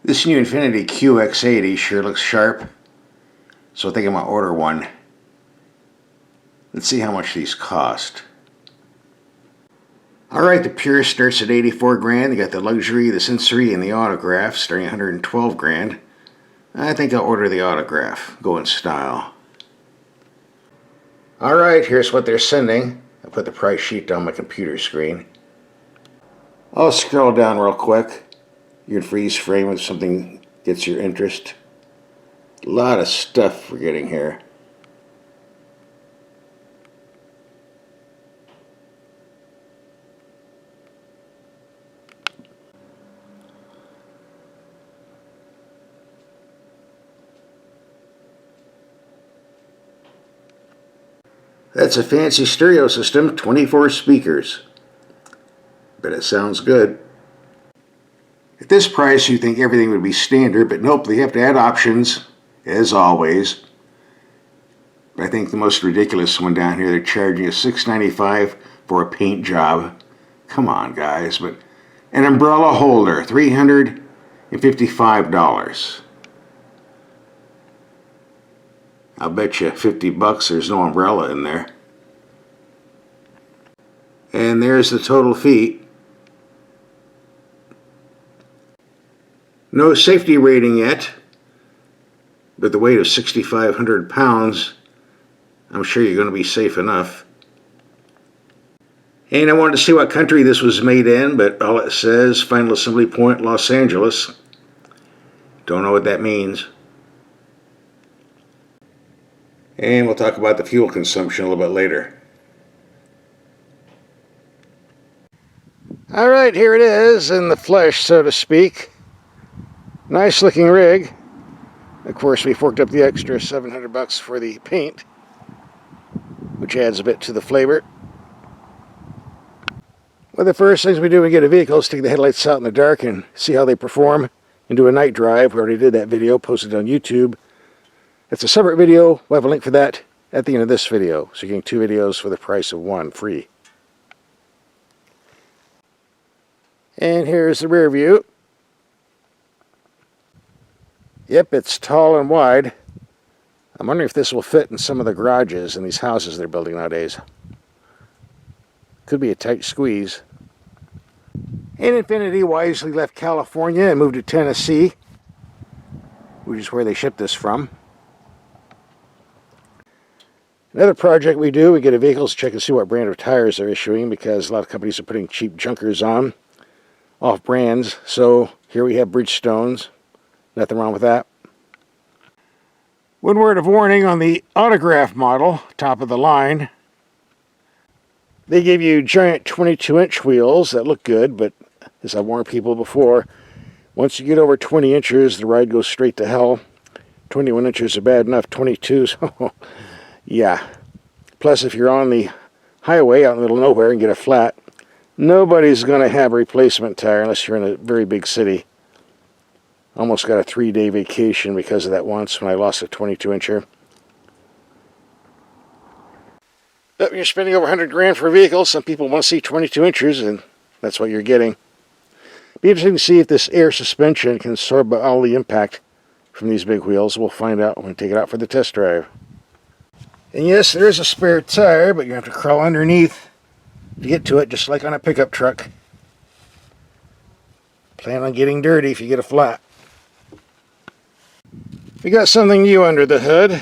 This new Infiniti QX80 sure looks sharp, so I think I'm going to order one. Let's see how much these cost. Alright, the Pure starts at 84 grand. They got the luxury, the sensory, and the autograph starting at 112 grand. I think I'll order the autograph. Go in style. Alright, here's what they're sending. I'll put the price sheet on my computer screen. I'll scroll down real quick. You can freeze frame if something gets your interest. A lot of stuff we're getting here. That's a fancy stereo system, 24 speakers. Bet it sounds good. At this price, you think everything would be standard, but nope, they have to add options, as always. But I think the most ridiculous one down here, they're charging us $695 for a paint job. Come on, guys. But an umbrella holder, $355. I'll bet you $50 there's no umbrella in there. And there's the total fee. No safety rating yet, but the weight of 6,500 pounds, I'm sure you're going to be safe enough. And I wanted to see what country this was made in, but all it says, Final Assembly Point, Los Angeles. Don't know what that means. And we'll talk about the fuel consumption a little bit later. Alright, here it is in the flesh, so to speak. Nice looking rig. Of course, we forked up the extra $700 for the paint, which adds a bit to the flavor. One of the first things we do when we get a vehicle is take the headlights out in the dark and see how they perform and do a night drive. We already did that video, posted on YouTube. It's a separate video. We'll have a link for that at the end of this video. So you're getting two videos for the price of one, free. And here's the rear view. Yep, it's tall and wide. I'm wondering if this will fit in some of the garages in these houses they're building nowadays. Could be a tight squeeze. And Infiniti wisely left California and moved to Tennessee, which is where they ship this from. Another project we do, we get a vehicle to check and see what brand of tires they're issuing, because a lot of companies are putting cheap junkers on, off brands. So here we have Bridgestones. Nothing wrong with that. One word of warning on the autograph model, top of the line. They give you giant 22-inch wheels that look good, but as I've warned people before, once you get over 20 inches, the ride goes straight to hell. 21 inches are bad enough, 22, so yeah. Plus, if you're on the highway out in the middle of nowhere and get a flat, nobody's going to have a replacement tire unless you're in a very big city. Almost got a 3-day vacation because of that once when I lost a 22-incher. But when you're spending over 100 grand for a vehicle, some people want to see 22 inches, and that's what you're getting. Be interesting to see if this air suspension can absorb all the impact from these big wheels. We'll find out when we take it out for the test drive. And yes, there is a spare tire, but you have to crawl underneath to get to it, just like on a pickup truck. Plan on getting dirty if you get a flat. We got something new under the hood.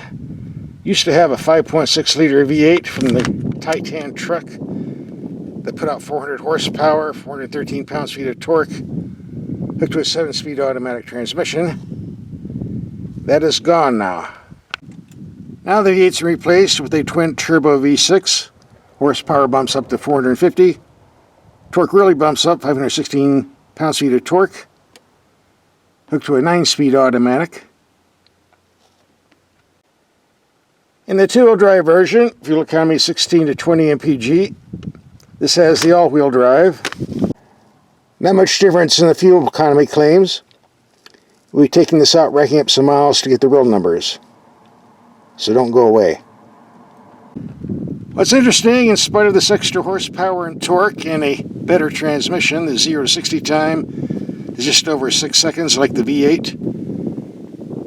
Used to have a 5.6 liter V8 from the Titan truck that put out 400 horsepower, 413 pounds-feet of torque, hooked to a 7-speed automatic transmission. That is gone now. Now the V8's replaced with a twin-turbo V6. Horsepower bumps up to 450. Torque really bumps up, 516 pounds-feet of torque, hooked to a 9-speed automatic. In the two-wheel drive version, fuel economy 16 to 20 mpg. This has the all-wheel drive. Not much difference in the fuel economy claims. We'll be taking this out, racking up some miles to get the real numbers. So don't go away. What's interesting, in spite of this extra horsepower and torque and a better transmission, the 0 to 60 time, is just over 6 seconds like the V8.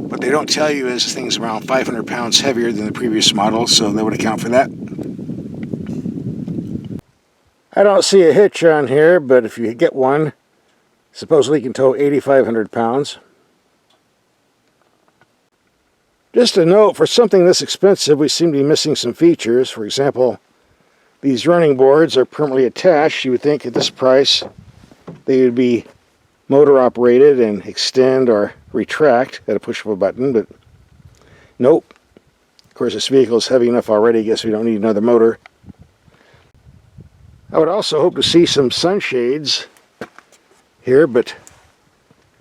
What they don't tell you is this thing's around 500 pounds heavier than the previous model, so that would account for that. I don't see a hitch on here, but if you get one, supposedly you can tow 8,500 pounds. Just a note, for something this expensive, we seem to be missing some features. For example, these running boards are permanently attached. You would think at this price they would be motor operated and extend or retract at a push of a button, but nope. Of course, this vehicle is heavy enough already. I guess we don't need another motor. I would also hope to see some sunshades here, but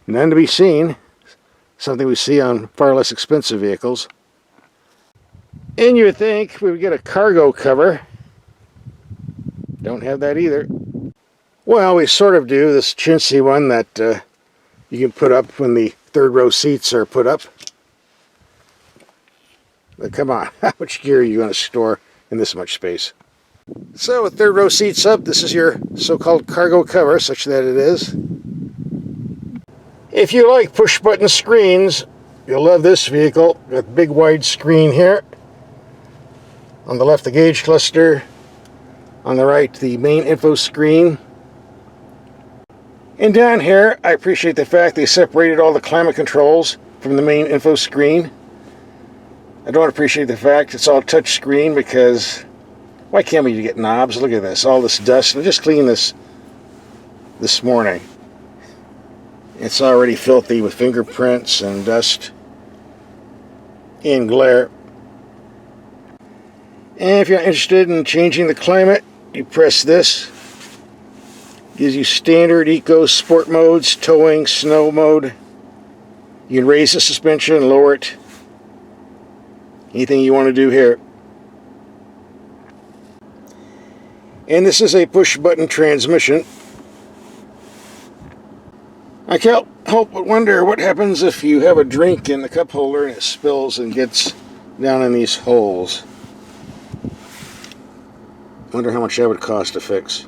none to be seen. Something we see on far less expensive vehicles. And you would think we would get a cargo cover. Don't have that either. Well, we sort of do. This chintzy one that you can put up when the third row seats are put up. But come on, how much gear are you going to store in this much space? So with third row seats up, this is your so-called cargo cover, such that it is. If you like push-button screens, you'll love this vehicle. Got a big wide screen here. On the left, the gauge cluster. On the right, the main info screen. And down here, I appreciate the fact they separated all the climate controls from the main info screen. I don't appreciate the fact it's all touch screen, because why can't we get knobs? Look at this, all this dust. I just cleaned this morning. It's already filthy with fingerprints and dust and glare. And if you're interested in changing the climate, you press this. Gives you standard, eco, sport modes, towing, snow mode. You can raise the suspension, lower it. Anything you want to do here. And this is a push-button transmission. I can't help but wonder what happens if you have a drink in the cup holder and it spills and gets down in these holes. Wonder how much that would cost to fix.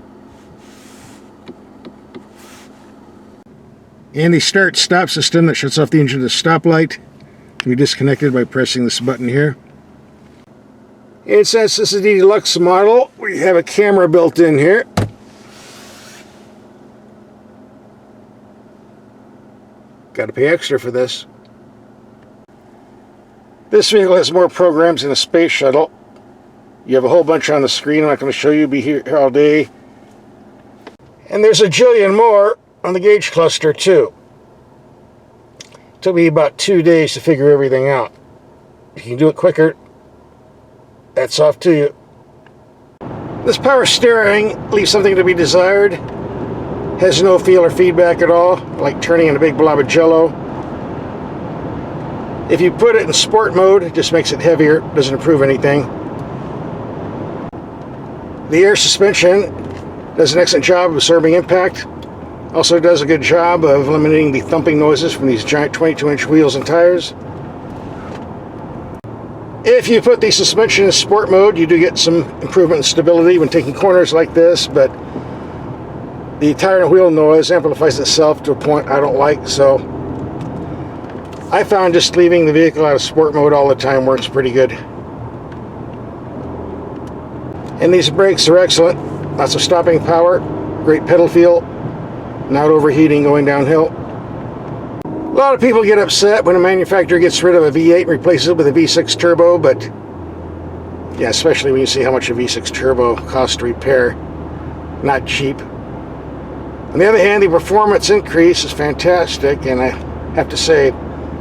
And the start-stop system that shuts off the engine at the stoplight can be disconnected by pressing this button here. And since this is the deluxe model, we have a camera built in here. Got to pay extra for this. This vehicle has more programs than a space shuttle. You have a whole bunch on the screen. I'm not going to show you. Be here all day. And there's a jillion more on the gauge cluster too. It took me about 2 days to figure everything out. If you can do it quicker, that's off to you. This power steering leaves something to be desired. Has no feel or feedback at all, like turning in a big blob of jello. If you put it in sport mode, it just makes it heavier, doesn't improve anything. The air suspension does an excellent job of absorbing impact. Also does a good job of eliminating the thumping noises from these giant 22-inch wheels and tires. If you put the suspension in sport mode, you do get some improvement in stability when taking corners like this, but the tire and wheel noise amplifies itself to a point I don't like, so I found just leaving the vehicle out of sport mode all the time works pretty good. And these brakes are excellent. Lots of stopping power, great pedal feel, not overheating going downhill. A lot of people get upset when a manufacturer gets rid of a V8 and replaces it with a V6 turbo, but yeah, especially when you see how much a V6 turbo costs to repair. Not cheap. On the other hand, the performance increase is fantastic, and I have to say,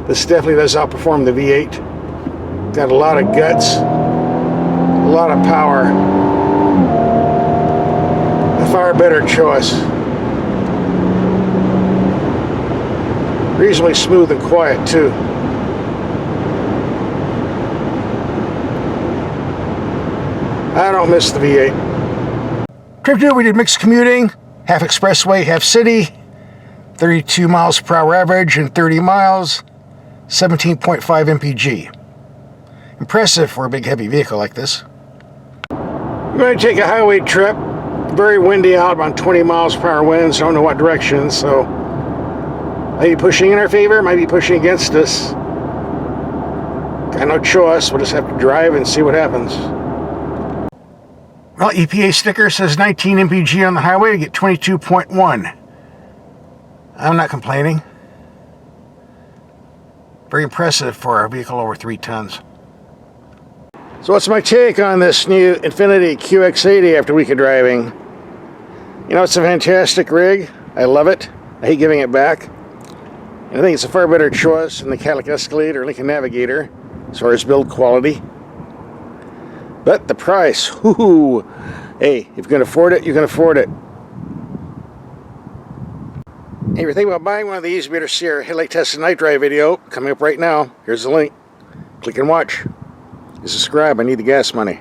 this definitely does outperform the V8. Got a lot of guts, a lot of power. A far better choice. Reasonably smooth and quiet, too. I don't miss the V8. Trip 2, we did mixed commuting. Half expressway, half city, 32 miles per hour average and 30 miles, 17.5 mpg. Impressive for a big heavy vehicle like this. We're going to take a highway trip. Very windy out, about 20 miles per hour winds, don't know what direction, so Might be pushing in our favor, might be pushing against us. Got no choice, we'll just have to drive and see what happens. Well, EPA sticker says 19 mpg on the highway to get 22.1. I'm not complaining. Very impressive for a vehicle over 3 tons. So what's my take on this new Infiniti QX80 after a week of driving? You know, it's a fantastic rig. I love it. I hate giving it back. And I think it's a far better choice than the Cadillac Escalade or Lincoln Navigator as far as build quality. But the price, whoo! Hey, if you can afford it, you can afford it. Hey, if you're thinking about buying one of these, you better see our headlight test and night drive video coming up right now. Here's the link. Click and watch. Subscribe. I need the gas money.